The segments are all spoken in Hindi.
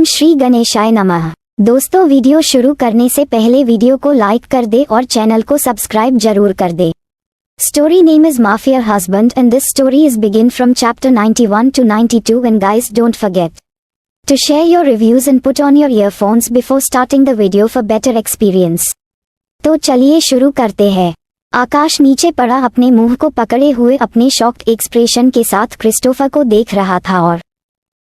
श्री गणेशाय नमः। दोस्तों, वीडियो शुरू करने से पहले वीडियो को लाइक कर दे और चैनल को सब्सक्राइब जरूर कर दे। Story name is Mafia Husband and this story is begin from chapter 91 to 92 and guys don't forget to share your reviews and put on your earphones before starting the video for better experience। तो चलिए शुरू करते हैं। आकाश नीचे पड़ा अपने मुंह को पकड़े हुए अपने शॉक्ड एक्सप्रेशन के साथ क्रिस्टोफर को देख रहा था और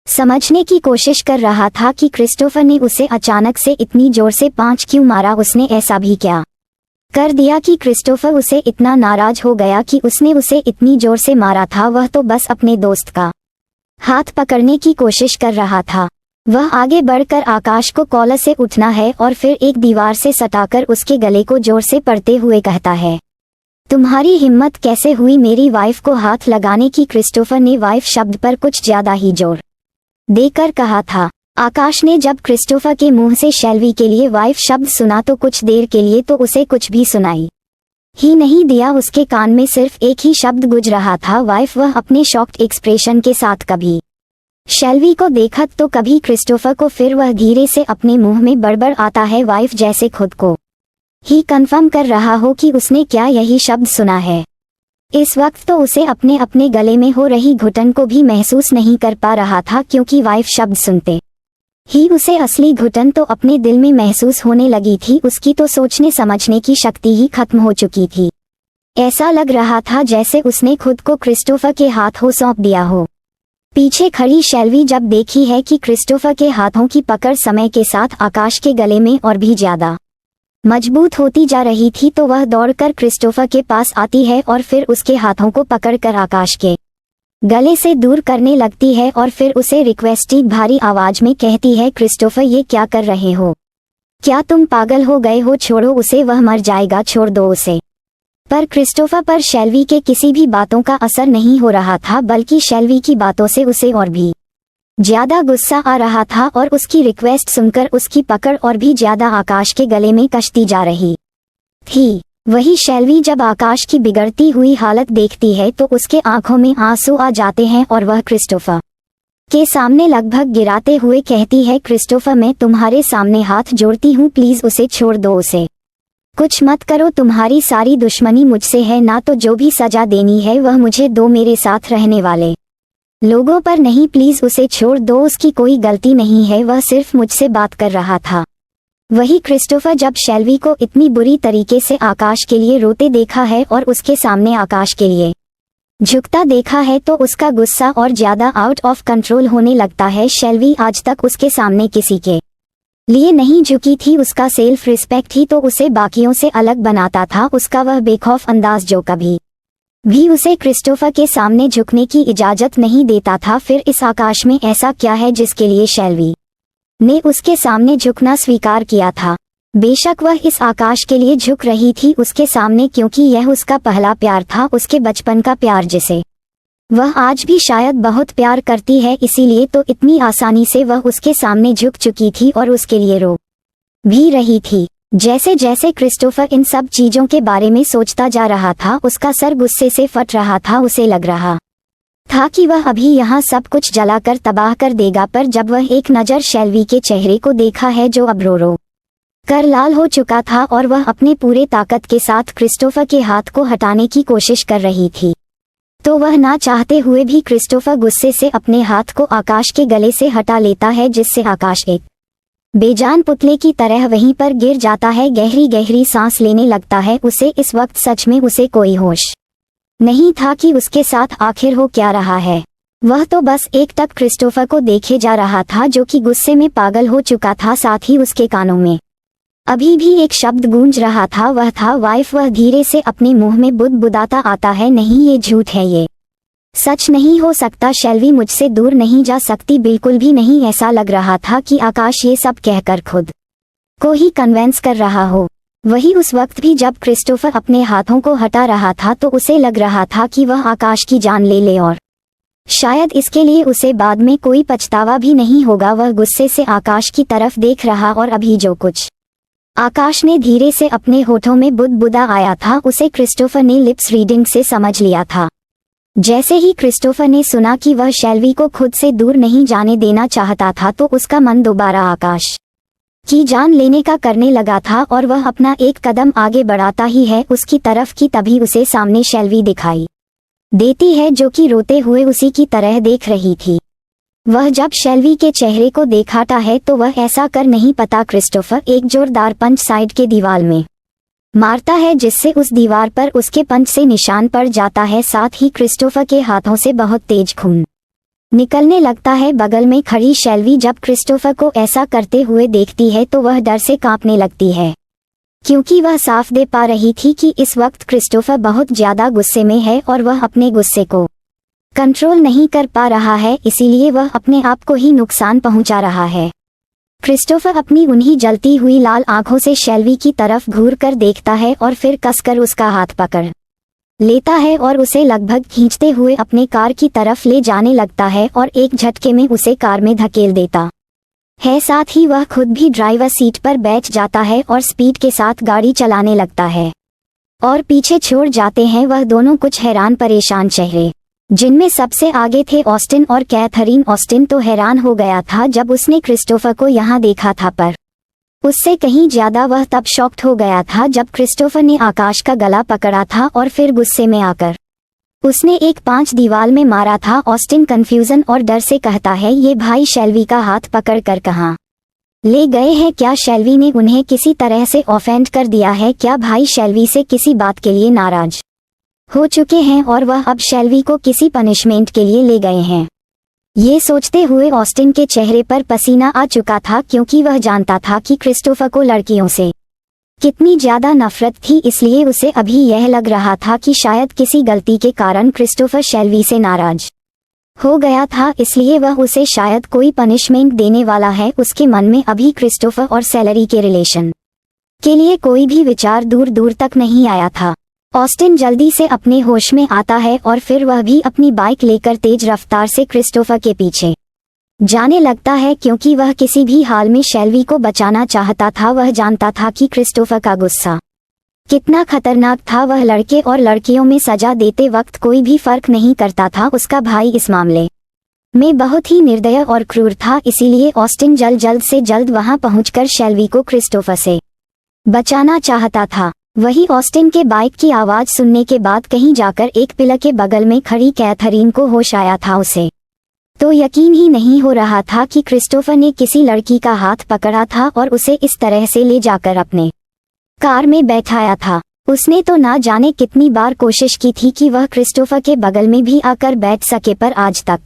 समझने की कोशिश कर रहा था कि क्रिस्टोफर ने उसे अचानक से इतनी जोर से पांच क्यों मारा। उसने ऐसा भी क्या कर दिया कि क्रिस्टोफर उसे इतना नाराज हो गया कि उसने उसे इतनी जोर से मारा था। वह तो बस अपने दोस्त का हाथ पकड़ने की कोशिश कर रहा था। वह आगे बढ़कर आकाश को कॉलर से उठना है और फिर एक दीवार से सटाकर उसके गले को जोर से पड़ते हुए कहता है, तुम्हारी हिम्मत कैसे हुई मेरी वाइफ को हाथ लगाने की। क्रिस्टोफर ने वाइफ शब्द पर कुछ ज्यादा ही जोर देकर कहा था। आकाश ने जब क्रिस्टोफर के मुंह से शेल्वी के लिए वाइफ शब्द सुना तो कुछ देर के लिए तो उसे कुछ भी सुनाई ही नहीं दिया। उसके कान में सिर्फ एक ही शब्द गूंज रहा था, वाइफ। वह अपने शॉक्ड एक्सप्रेशन के साथ कभी शेल्वी को देखा तो कभी क्रिस्टोफर को, फिर वह धीरे से अपने मुंह में बड़बड़ आता है वाइफ, जैसे खुद को ही कंफर्म कर रहा हो कि उसने क्या यही शब्द सुना है। इस वक्त तो उसे अपने अपने गले में हो रही घुटन को भी महसूस नहीं कर पा रहा था, क्योंकि वाइफ शब्द सुनते ही उसे असली घुटन तो अपने दिल में महसूस होने लगी थी। उसकी तो सोचने समझने की शक्ति ही खत्म हो चुकी थी। ऐसा लग रहा था जैसे उसने खुद को क्रिस्टोफर के हाथों सौंप दिया हो। पीछे खड़ी शेल्वी जब देखी है कि क्रिस्टोफर के हाथों की पकड़ समय के साथ आकाश के गले में और भी ज्यादा मजबूत होती जा रही थी, तो वह दौड़कर क्रिस्टोफर के पास आती है और फिर उसके हाथों को पकड़कर आकाश के गले से दूर करने लगती है और फिर उसे रिक्वेस्टिंग भारी आवाज में कहती है, क्रिस्टोफर ये क्या कर रहे हो? क्या तुम पागल हो गए हो? छोड़ो उसे, वह मर जाएगा, छोड़ दो उसे। पर क्रिस्टोफर पर शेल्वी के किसी भी बातों का असर नहीं हो रहा था, बल्कि शेल्वी की बातों से उसे और भी ज्यादा गुस्सा आ रहा था और उसकी रिक्वेस्ट सुनकर उसकी पकड़ और भी ज्यादा आकाश के गले में कसती जा रही थी। वही शेल्वी जब आकाश की बिगड़ती हुई हालत देखती है तो उसके आंखों में आंसू आ जाते हैं और वह क्रिस्टोफर के सामने लगभग गिराते हुए कहती है, क्रिस्टोफर मैं तुम्हारे सामने हाथ जोड़ती हूँ, प्लीज उसे छोड़ दो, उसे कुछ मत करो। तुम्हारी सारी दुश्मनी मुझसे है ना, तो जो भी सजा देनी है वह मुझे दो, मेरे साथ रहने वाले लोगों पर नहीं। प्लीज उसे छोड़ दो, उसकी कोई गलती नहीं है, वह सिर्फ मुझसे बात कर रहा था। वही क्रिस्टोफर जब शेल्वी को इतनी बुरी तरीके से आकाश के लिए रोते देखा है और उसके सामने आकाश के लिए झुकता देखा है तो उसका गुस्सा और ज्यादा आउट ऑफ कंट्रोल होने लगता है। शेल्वी आज तक उसके सामने किसी के लिए नहीं झुकी थी। उसका सेल्फ रिस्पेक्ट ही तो उसे बाकियों से अलग बनाता था। उसका वह बेखौफ अंदाज जो कभी भी उसे क्रिस्टोफर के सामने झुकने की इजाजत नहीं देता था। फिर इस आकाश में ऐसा क्या है जिसके लिए शेल्वी ने उसके सामने झुकना स्वीकार किया था? बेशक वह इस आकाश के लिए झुक रही थी उसके सामने, क्योंकि यह उसका पहला प्यार था, उसके बचपन का प्यार जिसे वह आज भी शायद बहुत प्यार करती है। इसीलिए तो इतनी आसानी से वह उसके सामने झुक चुकी थी और उसके लिए रो भी रही थी। जैसे जैसे क्रिस्टोफर इन सब चीजों के बारे में सोचता जा रहा था, उसका सर गुस्से से फट रहा था। उसे लग रहा था कि वह अभी यहाँ सब कुछ जलाकर तबाह कर देगा, पर जब वह एक नज़र शेल्वी के चेहरे को देखा है जो अब रो रो कर लाल हो चुका था और वह अपने पूरे ताकत के साथ क्रिस्टोफर के हाथ को हटाने की कोशिश कर रही थी, तो वह ना चाहते हुए भी क्रिस्टोफर गुस्से से अपने हाथ को आकाश के गले से हटा लेता है, जिससे आकाश एक बेजान पुतले की तरह वहीं पर गिर जाता है। गहरी गहरी सांस लेने लगता है। उसे इस वक्त सच में उसे कोई होश नहीं था कि उसके साथ आखिर हो क्या रहा है। वह तो बस एकटक क्रिस्टोफर को देखे जा रहा था, जो कि गुस्से में पागल हो चुका था। साथ ही उसके कानों में अभी भी एक शब्द गूंज रहा था, वह था वाइफ। वह धीरे से अपने मुंह में बुदबुदाता आता है, नहीं ये झूठ है, ये सच नहीं हो सकता। शेल्वी मुझसे दूर नहीं जा सकती, बिल्कुल भी नहीं। ऐसा लग रहा था कि आकाश ये सब कहकर खुद को ही कन्वेंस कर रहा हो। वही उस वक्त भी जब क्रिस्टोफर अपने हाथों को हटा रहा था तो उसे लग रहा था कि वह आकाश की जान ले ले और शायद इसके लिए उसे बाद में कोई पछतावा भी नहीं होगा। वह गुस्से से आकाश की तरफ देख रहा और अभी जो कुछ आकाश ने धीरे से अपने होठों में बुदबुदा आया था, उसे क्रिस्टोफर ने लिप्स रीडिंग से समझ लिया था। जैसे ही क्रिस्टोफर ने सुना कि वह शेल्वी को खुद से दूर नहीं जाने देना चाहता था तो उसका मन दोबारा आकाश की जान लेने का करने लगा था और वह अपना एक कदम आगे बढ़ाता ही है उसकी तरफ की तभी उसे सामने शेल्वी दिखाई देती है जो कि रोते हुए उसी की तरह देख रही थी। वह जब शेल्वी के चेहरे को देखाता है तो वह ऐसा कर नहीं पाता। क्रिस्टोफर एक जोरदार पंच साइड के दीवार में मारता है जिससे उस दीवार पर उसके पंच से निशान पड़ जाता है। साथ ही क्रिस्टोफर के हाथों से बहुत तेज खून निकलने लगता है। बगल में खड़ी शेल्वी जब क्रिस्टोफर को ऐसा करते हुए देखती है तो वह डर से कांपने लगती है क्योंकि वह साफ दे पा रही थी कि इस वक्त क्रिस्टोफर बहुत ज्यादा गुस्से में है और वह अपने गुस्से को कंट्रोल नहीं कर पा रहा है, इसीलिए वह अपने आप को ही नुकसान पहुंचा रहा है। क्रिस्टोफर अपनी उन्हीं जलती हुई लाल आंखों से शेल्वी की तरफ घूर कर देखता है और फिर कसकर उसका हाथ पकड़ लेता है और उसे लगभग खींचते हुए अपने कार की तरफ ले जाने लगता है और एक झटके में उसे कार में धकेल देता है। साथ ही वह खुद भी ड्राइवर सीट पर बैठ जाता है और स्पीड के साथ गाड़ी चलाने लगता है और पीछे छोड़ जाते हैं वह दोनों कुछ हैरान परेशान चेहरे, जिनमें सबसे आगे थे ऑस्टिन और कैथरीन। ऑस्टिन तो हैरान हो गया था जब उसने क्रिस्टोफर को यहाँ देखा था, पर उससे कहीं ज्यादा वह तब शॉक्ड हो गया था जब क्रिस्टोफर ने आकाश का गला पकड़ा था और फिर गुस्से में आकर उसने एक पांच दीवार में मारा था। ऑस्टिन कंफ्यूजन और डर से कहता है, ये भाई शेल्वी का हाथ पकड़ कर कहाँ ले गए हैं? क्या शेल्वी ने उन्हें किसी तरह से ऑफेंड कर दिया है? क्या भाई शेल्वी से किसी बात के लिए नाराज हो चुके हैं और वह अब शेल्वी को किसी पनिशमेंट के लिए ले गए हैं? ये सोचते हुए ऑस्टिन के चेहरे पर पसीना आ चुका था क्योंकि वह जानता था कि क्रिस्टोफर को लड़कियों से कितनी ज्यादा नफरत थी, इसलिए उसे अभी यह लग रहा था कि शायद किसी गलती के कारण क्रिस्टोफर शेल्वी से नाराज हो गया था, इसलिए वह उसे शायद कोई पनिशमेंट देने वाला है। उसके मन में अभी क्रिस्टोफर और सैलरी के रिलेशन के लिए कोई भी विचार दूर दूर तक नहीं आया था। ऑस्टिन जल्दी से अपने होश में आता है और फिर वह भी अपनी बाइक लेकर तेज रफ्तार से क्रिस्टोफर के पीछे जाने लगता है क्योंकि वह किसी भी हाल में शेल्वी को बचाना चाहता था। वह जानता था कि क्रिस्टोफर का गुस्सा कितना खतरनाक था। वह लड़के और लड़कियों में सजा देते वक्त कोई भी फर्क नहीं करता था। उसका भाई इस मामले में बहुत ही निर्दय और क्रूर था, इसीलिए ऑस्टिन जल्द से जल्द वहां पहुंचकर शेल्वी को क्रिस्टोफर से बचाना चाहता था। वही ऑस्टिन के बाइक की आवाज सुनने के बाद कहीं जाकर एक पिलर के बगल में खड़ी कैथरीन को होश आया था। उसे तो यकीन ही नहीं हो रहा था कि क्रिस्टोफर ने किसी लड़की का हाथ पकड़ा था और उसे इस तरह से ले जाकर अपने कार में बैठाया था। उसने तो ना जाने कितनी बार कोशिश की थी कि वह क्रिस्टोफर के बगल में भी आकर बैठ सके, पर आज तक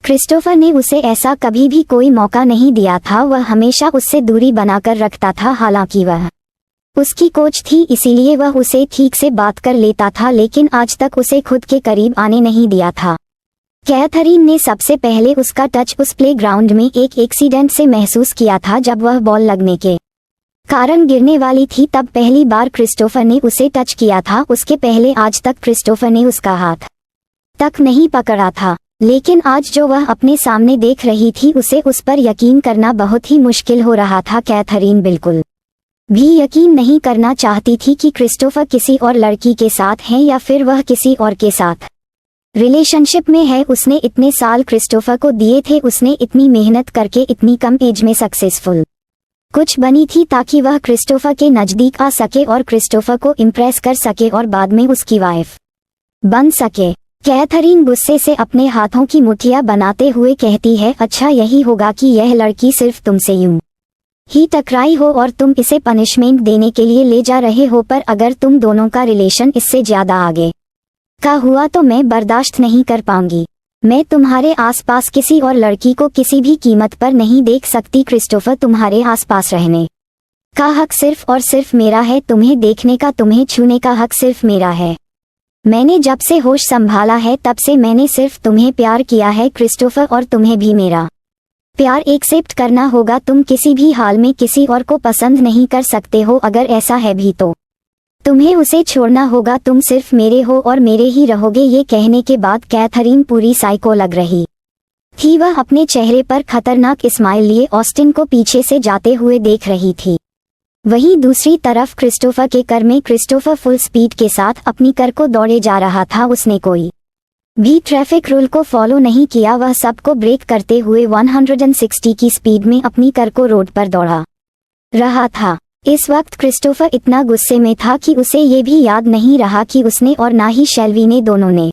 क्रिस्टोफर ने उसे ऐसा कभी भी कोई मौका नहीं दिया था। वह हमेशा उससे दूरी बनाकर रखता था। हालांकि वह उसकी कोच थी, इसीलिए वह उसे ठीक से बात कर लेता था, लेकिन आज तक उसे खुद के करीब आने नहीं दिया था। कैथरीन ने सबसे पहले उसका टच उस प्लेग्राउंड में एक एक्सीडेंट से महसूस किया था जब वह बॉल लगने के कारण गिरने वाली थी। तब पहली बार क्रिस्टोफर ने उसे टच किया था। उसके पहले आज तक क्रिस्टोफर ने उसका हाथ तक नहीं पकड़ा था, लेकिन आज जो वह अपने सामने देख रही थी उसे उस पर यकीन करना बहुत ही मुश्किल हो रहा था। कैथरीन बिल्कुल भी यकीन नहीं करना चाहती थी कि क्रिस्टोफर किसी और लड़की के साथ है या फिर वह किसी और के साथ रिलेशनशिप में है। उसने इतने साल क्रिस्टोफर को दिए थे, उसने इतनी मेहनत करके इतनी कम एज में सक्सेसफुल कुछ बनी थी ताकि वह क्रिस्टोफर के नजदीक आ सके और क्रिस्टोफर को इम्प्रेस कर सके और बाद में उसकी वाइफ बन सके। कैथरीन गुस्से से अपने हाथों की मुट्ठियां बनाते हुए कहती है, अच्छा यही होगा कि यह लड़की सिर्फ तुमसे यूं ही टकराई हो और तुम इसे पनिशमेंट देने के लिए ले जा रहे हो, पर अगर तुम दोनों का रिलेशन इससे ज्यादा आगे का हुआ तो मैं बर्दाश्त नहीं कर पाऊंगी। मैं तुम्हारे आसपास किसी और लड़की को किसी भी कीमत पर नहीं देख सकती। क्रिस्टोफर, तुम्हारे आसपास रहने का हक सिर्फ और सिर्फ मेरा है। तुम्हें देखने का, तुम्हें छूने का हक सिर्फ मेरा है। मैंने जब से होश संभाला है तब से मैंने सिर्फ तुम्हें प्यार किया है क्रिस्टोफर, और तुम्हें भी मेरा प्यार एक्सेप्ट करना होगा। तुम किसी भी हाल में किसी और को पसंद नहीं कर सकते हो। अगर ऐसा है भी तो तुम्हें उसे छोड़ना होगा। तुम सिर्फ मेरे हो और मेरे ही रहोगे। ये कहने के बाद कैथरीन पूरी साइको लग रही थी। वह अपने चेहरे पर खतरनाक स्माइल लिए ऑस्टिन को पीछे से जाते हुए देख रही थी। वहीं दूसरी तरफ क्रिस्टोफर के कार में क्रिस्टोफर फुल स्पीड के साथ अपनी कार को दौड़े जा रहा था। उसने कोई भी ट्रैफिक रूल को फॉलो नहीं किया। वह सबको ब्रेक करते हुए 160 की स्पीड में अपनी कार को रोड पर दौड़ा रहा था। इस वक्त क्रिस्टोफर इतना गुस्से में था कि उसे ये भी याद नहीं रहा कि उसने और ना ही शेल्वी ने दोनों ने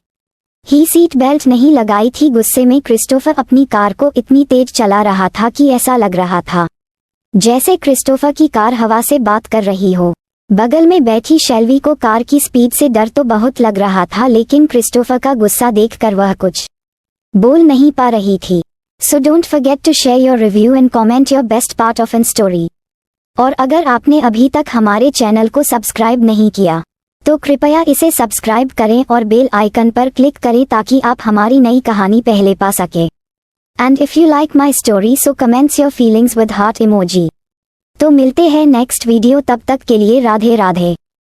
ही सीट बेल्ट नहीं लगाई थी। गुस्से में क्रिस्टोफर अपनी कार को इतनी तेज चला रहा था कि ऐसा लग रहा था जैसे क्रिस्टोफर की कार हवा से बात कर रही हो। बगल में बैठी शेल्वी को कार की स्पीड से डर तो बहुत लग रहा था, लेकिन क्रिस्टोफर का गुस्सा देखकर वह कुछ बोल नहीं पा रही थी। So don't forget to share your review and comment your best part of an story. और अगर आपने अभी तक हमारे चैनल को सब्सक्राइब नहीं किया तो कृपया इसे सब्सक्राइब करें और बेल आइकन पर क्लिक करें ताकि आप हमारी नई कहानी पहले पा सके। And if you like my story so comments your feelings with heart emoji. तो मिलते हैं नेक्स्ट वीडियो, तब तक के लिए राधे राधे।